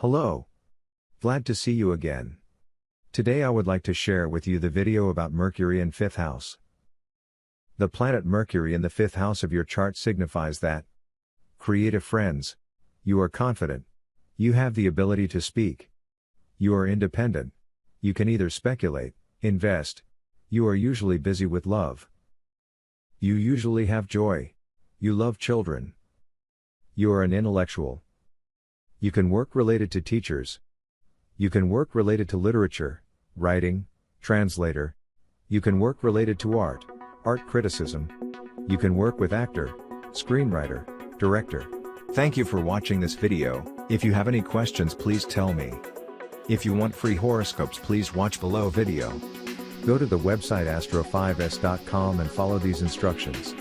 Hello. Glad to see you again. Today I would like to share with you the video about Mercury in fifth house. The planet Mercury in the fifth house of your chart signifies that creative friends. You are confident. You have the ability to speak. You are independent. You can either speculate, invest. You are usually busy with love. You usually have joy. You love children. You are an intellectual. You can work related to teachers. You can work related to literature, writing, translator. You can work related to art criticism. You can work with actor, screenwriter, director. Thank you for watching this video. If you have any questions, please tell me. If you want free horoscopes, please watch below video. Go to the website astro5s.com and follow these instructions.